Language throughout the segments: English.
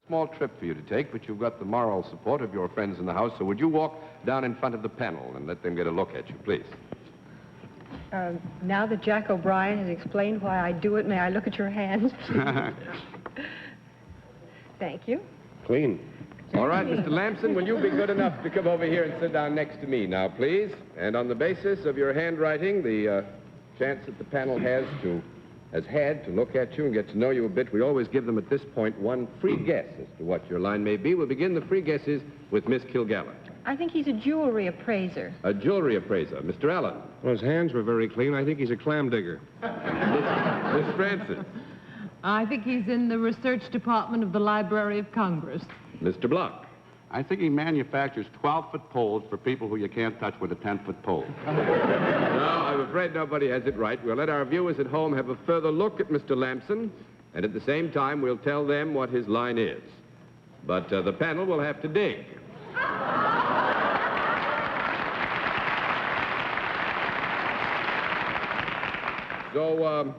Small trip for you to take, but you've got the moral support of your friends in the house, so would you walk down in front of the panel and let them get a look at you, please? Now that Jack O'Brien has explained why I do it, may I look at your hands? Thank you. Clean. All right, Mr. Lamson, will you be good enough to come over here and sit down next to me now, please? And on the basis of your handwriting, the chance that the panel has had to look at you and get to know you a bit, we always give them at this point one free guess as to what your line may be. We'll begin the free guesses with Miss Kilgallen. I think he's a jewelry appraiser. A jewelry appraiser. Mr. Allen. Well, his hands were very clean. I think he's a clam digger. Miss Francis. I think he's in the research department of the Library of Congress. Mr. Block. I think he manufactures 12-foot poles for people who you can't touch with a 10-foot pole. No, I'm afraid nobody has it right. We'll let our viewers at home have a further look at Mr. Lamson, and at the same time, we'll tell them what his line is. But the panel will have to dig. So,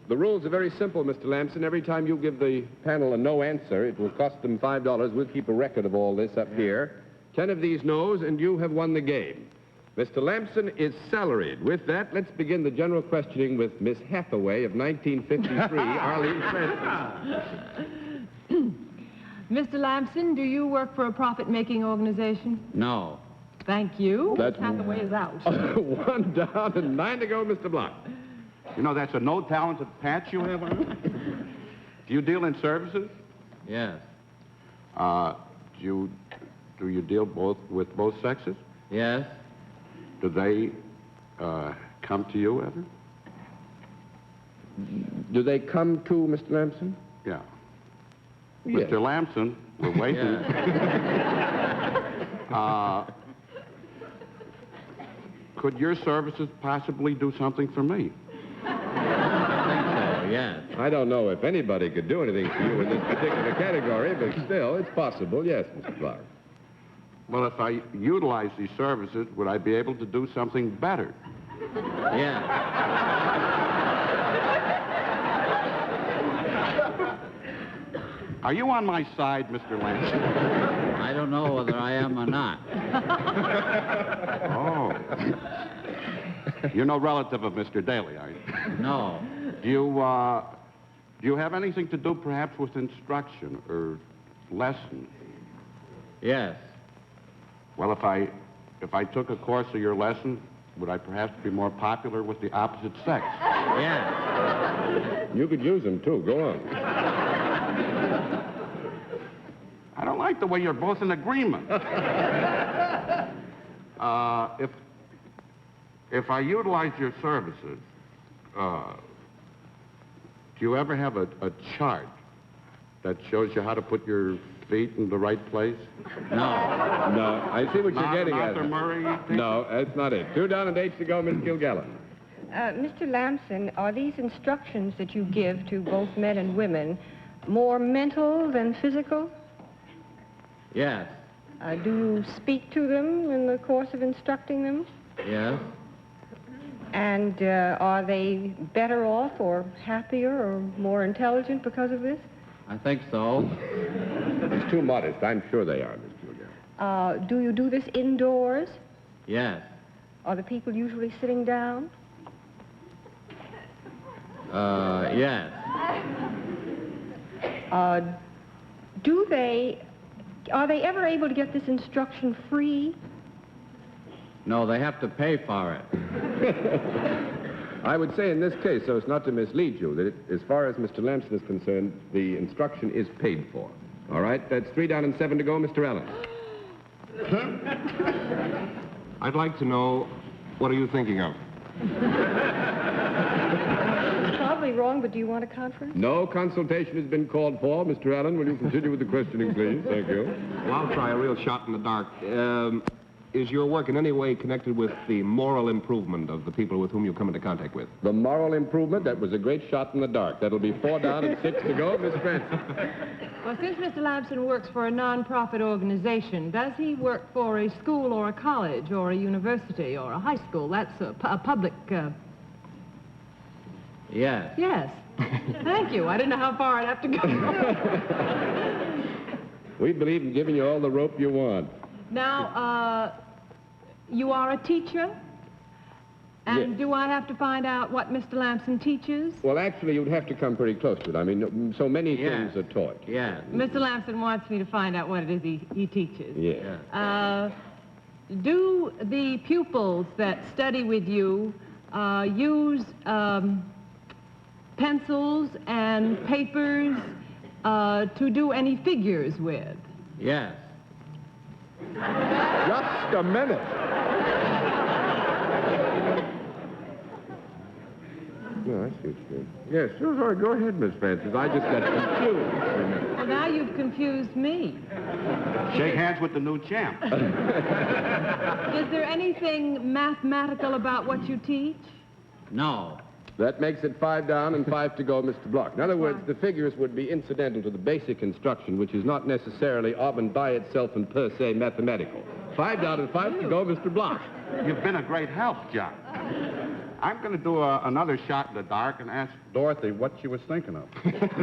the rules are very simple, Mr. Lamson. Every time you give the panel a no answer, it will cost them $5. We'll keep a record of all this up here. 10 of these no's, and you have won the game. Mr. Lamson is salaried. With that, let's begin the general questioning with Miss Hathaway of 1953, Arlene Francis. Mr. Lamson, do you work for a profit-making organization? No. Thank you. That's... Miss Hathaway is out. 1 down and 9 to go, Mr. Block. You know, that's a no-talented patch you have on. Do you deal in services? Yes. Do you deal with both sexes? Yes. Do they come to you ever? Do they come to Mr. Lamson? Yeah. Yes. Mr. Lamson, we're waiting. Could your services possibly do something for me? Yes. I don't know if anybody could do anything for you in this particular category, but still, it's possible. Yes, Mr. Clark. Well, if I utilize these services, would I be able to do something better? Yeah. Are you on my side, Mr. Lamson? I don't know whether I am or not. Oh. You're no relative of Mr. Daly, are you? No. Do you have anything to do, perhaps, with instruction or lessons? Yes. Well, if I took a course of your lessons, would I perhaps be more popular with the opposite sex? Yes. You could use them, too. Go on. I don't like the way you're both in agreement. If I utilize your services, do you ever have a chart that shows you how to put your feet in the right place? No. No, I see what you're getting at. Arthur Murray? No, that's not it. 2 down and 8 to go, Miss Kilgallen. Mr. Lamson, are these instructions that you give to both men and women more mental than physical? Yes. Do you speak to them in the course of instructing them? Yes. And are they better off or happier or more intelligent because of this? I think so. It's too modest. I'm sure they are, Miss Kilgallen. Do you do this indoors? Yes. Are the people usually sitting down? Yes. Are they ever able to get this instruction free? No, they have to pay for it. I would say in this case, so as not to mislead you, that as far as Mr. Lamson is concerned, the instruction is paid for. All right? That's 3 down and 7 to go, Mr. Allen. I'd like to know, what are you thinking of? Probably wrong, but do you want a conference? No consultation has been called for. Mr. Allen, will you continue with the questioning, please? Thank you. Well, I'll try a real shot in the dark. Is your work in any way connected with the moral improvement of the people with whom you come into contact with? The moral improvement, that was a great shot in the dark. That'll be 4 down and 6 to go, Miss Francis. Well, since Mr. Lamson works for a non-profit organization, does he work for a school or a college or a university or a high school? That's a public... Yes. Yes. Thank you. I didn't know how far I'd have to go. We believe in giving you all the rope you want. Now, you are a teacher? And Yes. do I have to find out what Mr. Lamson teaches? Well, actually, you'd have to come pretty close to it. I mean, so many Yes. things are taught. Yes. Mr. Lamson wants me to find out what it is he teaches. Yeah. Do the pupils that study with you use pencils and papers to do any figures with? Yes. Just a minute. No, I see what you mean. Yes, sure, sorry. Go ahead, Miss Francis. I just got confused. Well, now you've confused me. Shake hands with the new champ. Is there anything mathematical about what you teach? No. That makes it 5 down and 5 to go, Mr. Block. In other words, the figures would be incidental to the basic instruction, which is not necessarily of and by itself and per se mathematical. 5 down and 5 to go, Mr. Block. You've been a great help, John. I'm going to do another shot in the dark and ask Dorothy what she was thinking of.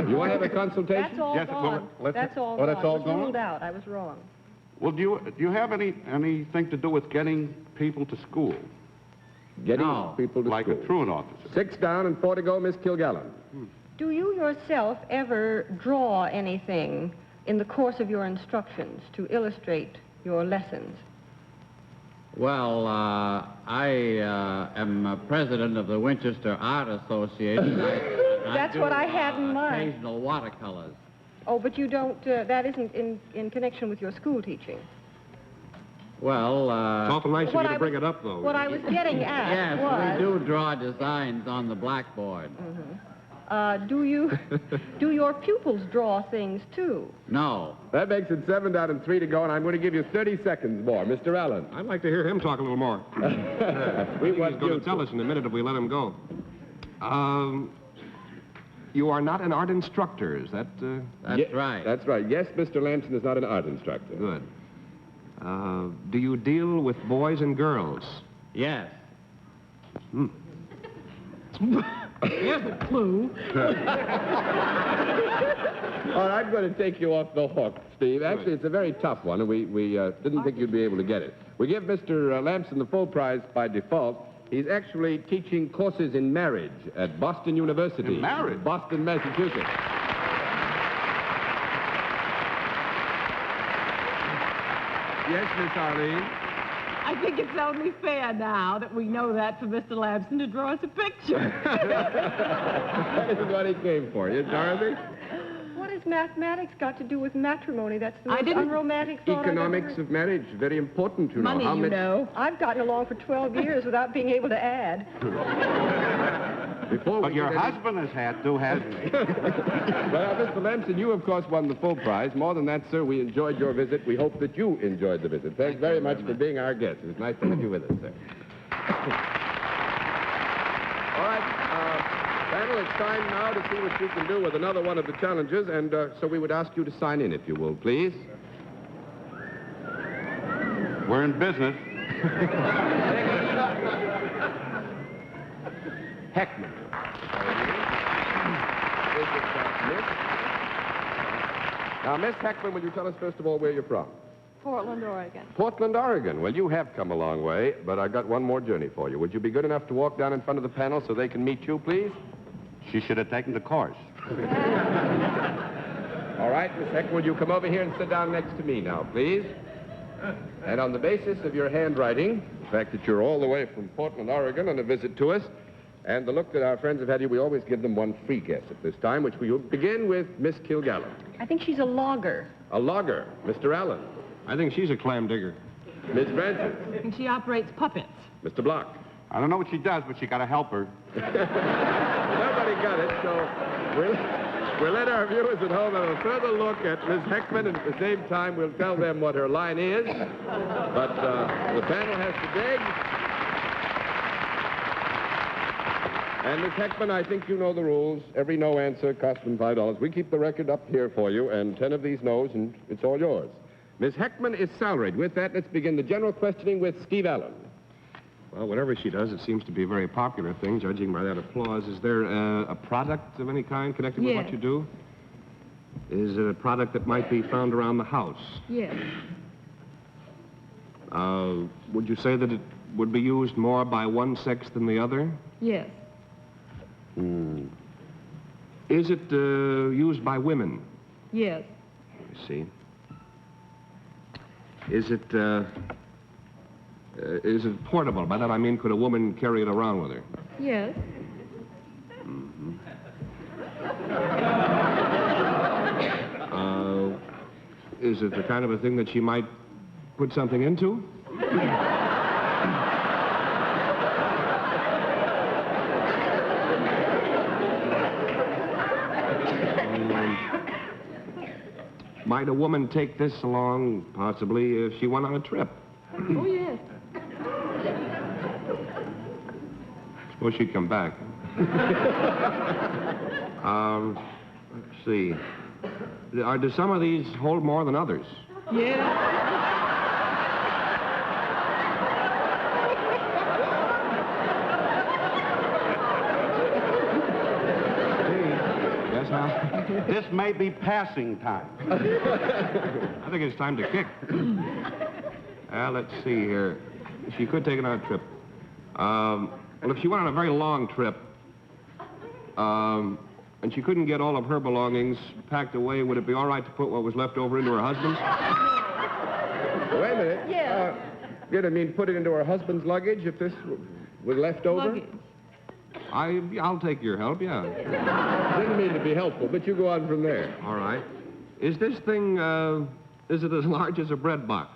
You want to have a consultation? That's all Yes, well, gone. let's- That's all oh, gone. that's all It was gone? ruled out. I was wrong. Well, do you have anything to do with getting people to school? Getting No. people to Like school. a truant officer? 6 down and 4 to go, Miss Kilgallen. Do you yourself ever draw anything in the course of your instructions to illustrate your lessons? Well, I am president of the Winchester Art Association. That's do, what I had in mind. Occasional watercolors. Oh, but you don't, that isn't in connection with your school teaching. Well, It's awful nice of What you to I bring was- it up, though. What I was getting at yes, was... we do draw designs on the blackboard. Do your pupils draw things, too? No. That makes it 7 down and 3 to go, and I'm going to give you 30 seconds more. Mr. Allen. I'd like to hear him talk a little more. We He's want going you to tell us in a minute if we let him go. You are not an art instructor, is that... That's right. That's right. Yes, Mr. Lamson is not an art instructor. Good. Do you deal with boys and girls? Yes. Here's a clue. All right, I'm going to take you off the hook, Steve. Actually, it's a very tough one, and we didn't think you'd be able to get it. We give Mr. Lamson the full prize by default. He's actually teaching courses in marriage at Boston University. In marriage? Boston, Massachusetts. Yes, Miss Arlene? I think it's only fair now that we know that for Mr. Lamson to draw us a picture. That is what he came for. Yes, Dorothy? What has mathematics got to do with matrimony? That's the I most didn't- unromantic thought I've ever Economics heard. of marriage, very important, you know. Money, How you much- know. I've gotten along for 12 years without being able to add. Before we But your get any- husband has had to, hasn't he? Well, Mr. Lamson, you, of course, won the full prize. More than that, sir, we enjoyed your visit. We hope that you enjoyed the visit. Thanks very much for being our guest. It was nice to have you with us, sir. All right, panel, it's time now to see what you can do with another one of the challenges, and so we would ask you to sign in, if you will, please. We're in business. Heckman. Now, Miss Heckman, will you tell us, first of all, where you're from? Portland, Oregon. Portland, Oregon. Well, you have come a long way, but I've got one more journey for you. Would you be good enough to walk down in front of the panel so they can meet you, please? She should have taken the course. All right, Miss Heckman, will you come over here and sit down next to me now, please? And on the basis of your handwriting, the fact that you're all the way from Portland, Oregon on a visit to us, and the look that our friends have had you, we always give them one free guess at this time, which we will begin with Miss Kilgallen. I think she's a logger. A logger, Mr. Allen. I think she's a clam digger. Miss Francis. And she operates puppets. Mr. Block. I don't know what she does, but she got to help her. Nobody got it, so we'll let our viewers at home have a further look at Miss Heckman, and at the same time, we'll tell them what her line is. But the panel has to dig. And Miss Heckman, I think you know the rules. Every no answer costs them $5. We keep the record up here for you, and 10 of these no's, and it's all yours. Miss Heckman is salaried. With that, let's begin the general questioning with Steve Allen. Well, whatever she does, it seems to be a very popular thing, judging by that applause. Is there a product of any kind connected with what Yes. you do? Is it a product that might be found around the house? Yes. Would you say that it would be used more by one sex than the other? Yes. Is it used by women? Yes. I see. Is it portable? By that I mean, could a woman carry it around with her? Yes. Is it the kind of a thing that she might put something into? Might a woman take this along, possibly, if she went on a trip? Oh, yes. Suppose she'd come back. Let's see. Do some of these hold more than others? Yes. Yes, now? This may be passing time. I think it's time to kick. Let's see here. She could take it on a trip. Well, if she went on a very long trip, and she couldn't get all of her belongings packed away, would it be all right to put what was left over into her husband's? Wait a minute. Yes. You don't mean put it into her husband's luggage if this was left over? Luggage. I'll take your help, yeah. Didn't mean to be helpful, but you go on from there. All right. Is this thing, is it as large as a bread box?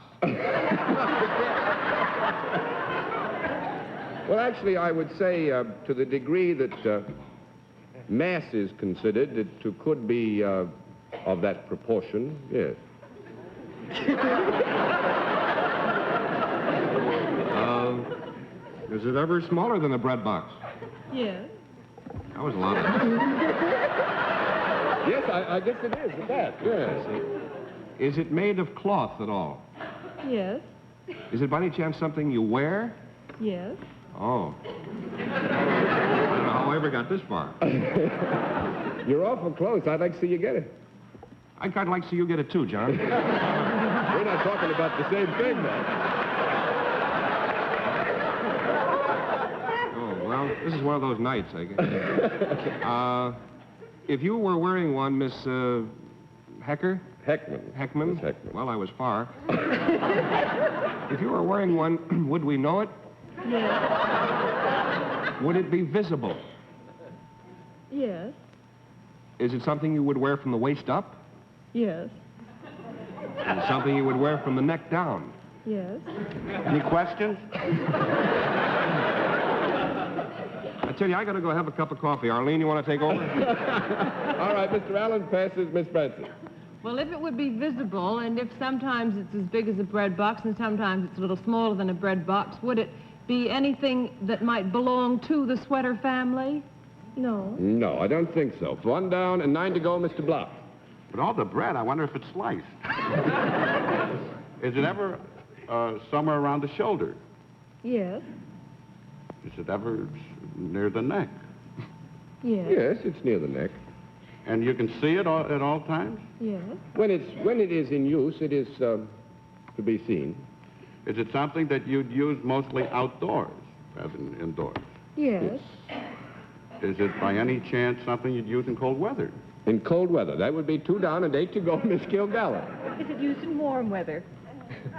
Well, actually, I would say to the degree that mass is considered, it could be of that proportion, yes. Is it ever smaller than a bread box? Yes. That was a lot of... Yes, I guess it is, at that, yes. Is it made of cloth at all? Yes. Is it by any chance something you wear? Yes. Oh. I don't know how I ever got this far. You're awful close. I'd like to see you get it. I'd kind of like to see you get it too, John. We're not talking about the same thing, man. Oh, well, this is one of those nights, I guess. If you were wearing one, Miss Heckman? Heckman. Miss Heckman. Well, I was far. If you were wearing one, would we know it? Yes. Would it be visible? Yes. Is it something you would wear from the waist up? Yes. Is it something you would wear from the neck down? Yes. Any questions? I tell you, I got to go have a cup of coffee. Arlene, you want to take over? All right, Mr. Allen passes Miss Francis. Well, if it would be visible, and if sometimes it's as big as a bread box and sometimes it's a little smaller than a bread box, would it be anything that might belong to the sweater family? No. No, I don't think so. 1 down and 9 to go, Mr. Block. But all the bread, I wonder if it's sliced. Is it ever somewhere around the shoulder? Yes. Is it ever near the neck? Yes. Yes, it's near the neck. And you can see it at all times? Yes. When it is in use, it is to be seen. Is it something that you'd use mostly outdoors rather than indoors? Yes. Is it by any chance something you'd use in cold weather? In cold weather. That would be 2 down and 8 to go, Miss Kilgallen. Is it used in warm weather?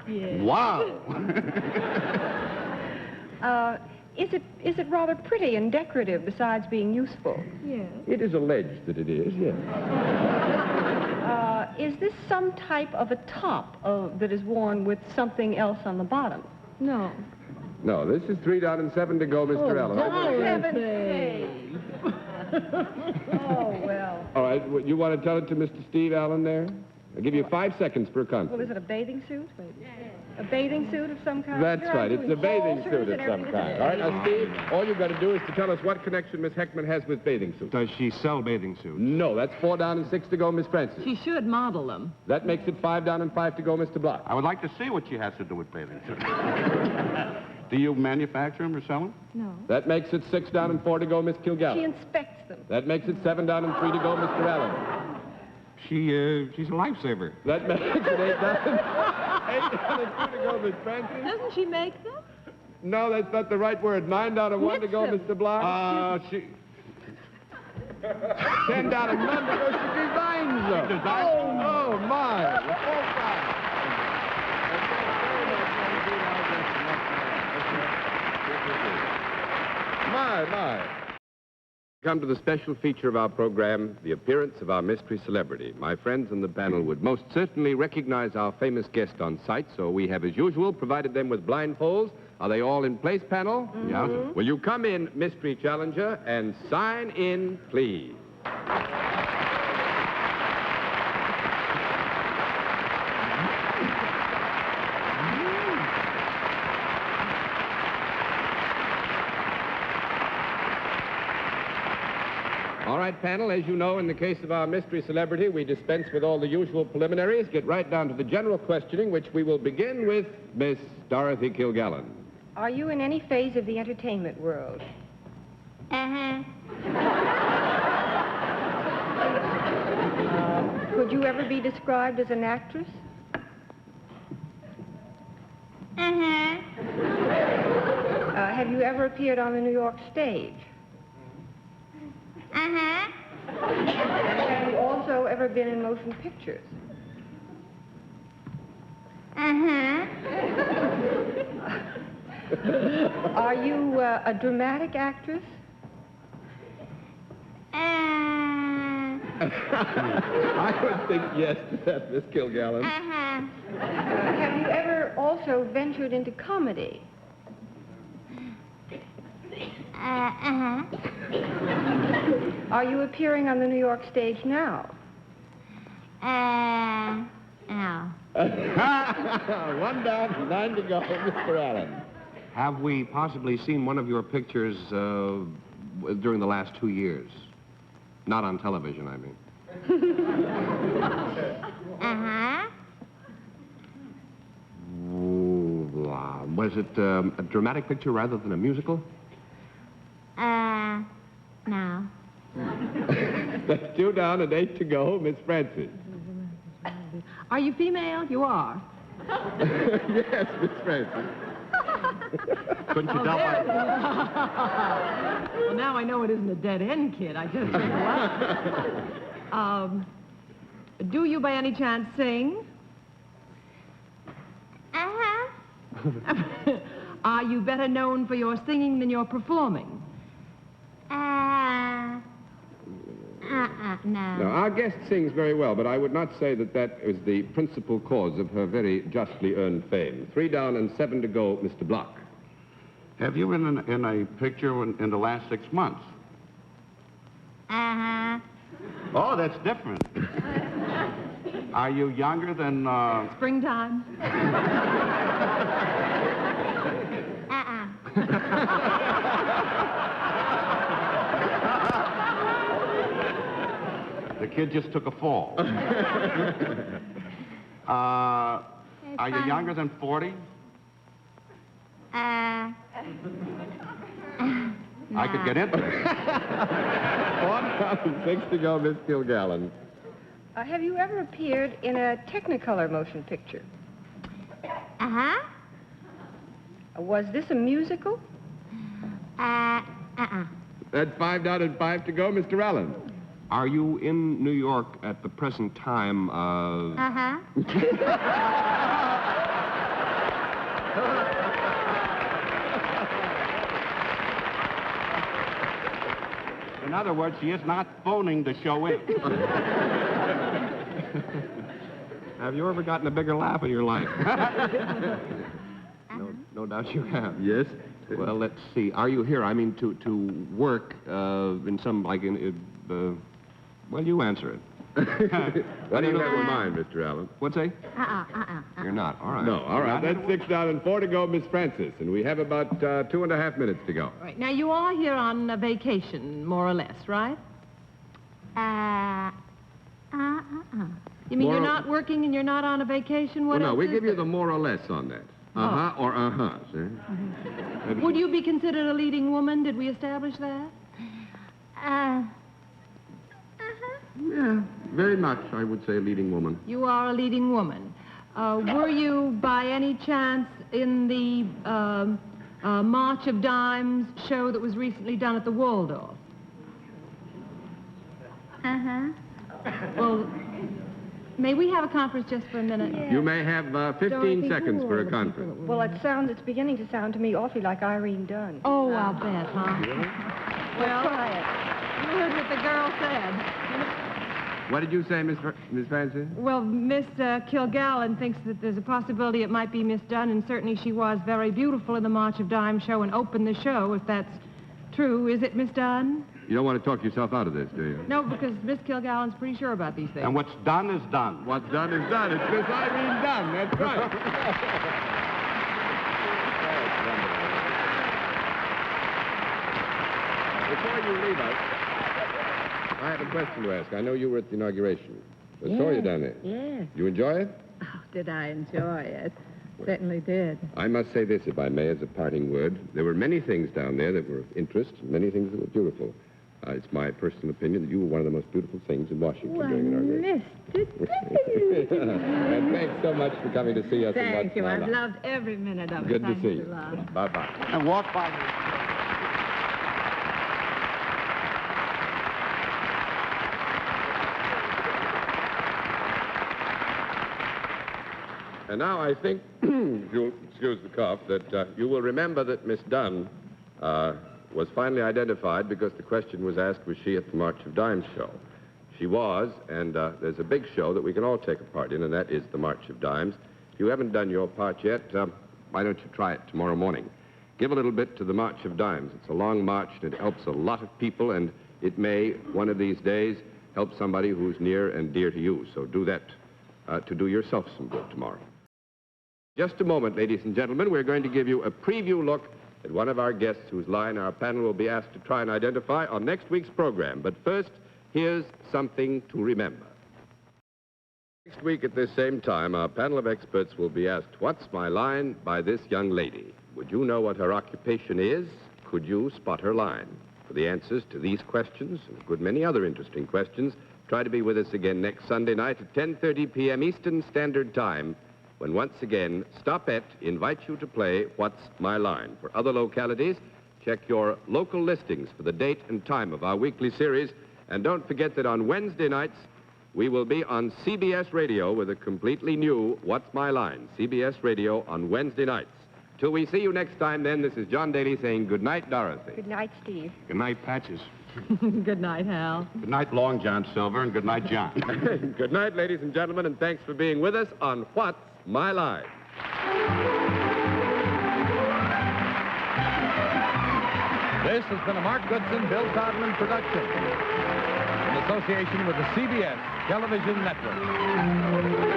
Yes. Wow! Is it rather pretty and decorative besides being useful? Yes. It is alleged that it is, yes. Is this some type of a top that is worn with something else on the bottom? No. No, this is 3 down and 7 to go, Mr. Allen. Heaven's sake. Oh, well. All right, you want to tell it to Mr. Steve Allen there? I'll give you 5 seconds per Well, concert. is it a bathing suit? A bathing suit of some kind? That's Here right. I'm It's a doing bathing halters suit of and some everything. kind. All right, now, Steve, all you've got to do is to tell us what connection Miss Heckman has with bathing suits. Does she sell bathing suits? No, that's 4 down and 6 to go, Miss Francis. She should model them. That makes it 5 down and 5 to go, Mr. Block. I would like to see what she has to do with bathing suits. Do you manufacture them or sell them? No. That makes it 6 down and 4 to go, Miss She Kilgallen. inspects them. That makes it 7 down and 3 to go, Mr. Allen. She's a lifesaver. That makes it 8 down. 8 down and 2 to go, Miss Francis. Doesn't she make them? No, that's not the right word. 9 down and 1 to go, Knits Mr. Block. 10 down and 1 to go. She designs them. Oh, my. The full time. My. Come to the special feature of our program, the appearance of our mystery celebrity. My friends in the panel would most certainly recognize our famous guest on sight, so we have, as usual, provided them with blindfolds. Are they all in place, panel? Mm-hmm. Yeah. Will you come in, mystery challenger, and sign in, please? All right, panel, as you know, in the case of our mystery celebrity, we dispense with all the usual preliminaries, get right down to the general questioning, which we will begin with Miss Dorothy Kilgallen. Are you in any phase of the entertainment world? Could you ever be described as an actress? Have you ever appeared on the New York stage? Have you also ever been in motion pictures? Are you a dramatic actress? I would think yes to that, Miss Kilgallen. Have you ever also ventured into comedy? Are you appearing on the New York stage now? No. 1 down, 9 to go, Mr. Allen. Have we possibly seen one of your pictures during the last 2 years? Not on television, I mean. Was it a dramatic picture rather than a musical? No. That's 2 down and 8 to go, Miss Francis. Are you female? You are. Yes, Miss Francis. Couldn't you tell by... Well, now I know it isn't a dead-end kid. I just do you by any chance sing? Are you better known for your singing than your performing? No. Now, our guest sings very well, but I would not say that that is the principal cause of her very justly earned fame. 3 down and 7 to go, Mr. Block. Have you been in a picture in the last 6 months? Oh, that's different. Are you younger than... Springtime? The kid just took a fall. Are you younger than 40? No. I could get into it. 1 down and 6 to go, Miss Kilgallen. Have you ever appeared in a Technicolor motion picture? Was this a musical? That's 5 down and 5 to go, Mr. Allen. Are you in New York at the present time? In other words, she is not phoning to show in. Have you ever gotten a bigger laugh in your life? No doubt you have. Yes. Well, let's see. Are you here? I mean, to work in some, like, well, you answer it. What do you have in mind, Mr. Allen? What's that? You're not. All right. No, all right. That's 6 down and 4 to go, Miss Francis. And we have about 2.5 minutes to go. All right. Now, you are here on a vacation, more or less, right? You mean you're not working and you're not on a vacation? What Well, no, else we is give you there? the more or less on that. Uh-huh or uh-huh, see? Would you be considered a leading woman? Did we establish that? Yeah, Very much, I would say, a leading woman. You are a leading woman. Were you, by any chance, in the March of Dimes show that was recently done at the Waldorf? Uh-huh. Well, may we have a conference just for a minute? Yeah. You may have 15 Dorothy, seconds who for are a the conference. people that were- It's beginning to sound to me awfully like Irene Dunne. Oh, I'll bet, huh? Well, try it. you heard what the girl said. What did you say, Miss Francis? Well, Miss Kilgallen thinks that there's a possibility it might be Miss Dunne, and certainly she was very beautiful in the March of Dimes show and opened the show, if that's true. Is it Miss Dunne? You don't want to talk yourself out of this, do you? No, because Miss Kilgallen's pretty sure about these things. And what's done is done. What's done is done. It's Miss Irene Dunne. That's right. Before you leave us, I have a question to ask. I know you were at the inauguration. I saw you down there. Yes. You enjoy it? Oh, did I enjoy it? Certainly did. I must say this, if I may, as a parting word. There were many things down there that were of interest, many things that were beautiful. It's my personal opinion that you were one of the most beautiful things in Washington during inauguration. Mr. And thanks so much for coming to see us. and Thank What's you. My I've Life. loved every minute of it. Good to Thanks see a you. lot. Bye-bye. And walk by me. And now I think, if you'll excuse the cough, that you will remember that Miss Dunne was finally identified because the question was asked, was she at the March of Dimes show? She was, and there's a big show that we can all take a part in, and that is the March of Dimes. If you haven't done your part yet, why don't you try it tomorrow morning? Give a little bit to the March of Dimes. It's a long march, and it helps a lot of people, and it may, one of these days, help somebody who's near and dear to you. So do that to do yourself some good tomorrow. Just a moment, ladies and gentlemen, we're going to give you a preview look at one of our guests whose line our panel will be asked to try and identify on next week's program. But first, here's something to remember. Next week at this same time, our panel of experts will be asked, what's my line, by this young lady. Would you know what her occupation is? Could you spot her line? For the answers to these questions and a good many other interesting questions, try to be with us again next Sunday night at 10:30 p.m. Eastern Standard Time, when once again, Stopette invites you to play What's My Line. For other localities, check your local listings for the date and time of our weekly series. And don't forget that on Wednesday nights, we will be on CBS Radio with a completely new What's My Line. CBS Radio on Wednesday nights. Till we see you next time, then, this is John Daly saying good night, Dorothy. Good night, Steve. Good night, Patches. Good night, Hal. Good night, Long John Silver, and good night, John. Good night, ladies and gentlemen, and thanks for being with us on What's My Line. This has been a Mark Goodson, Bill Todman production in association with the CBS Television Network.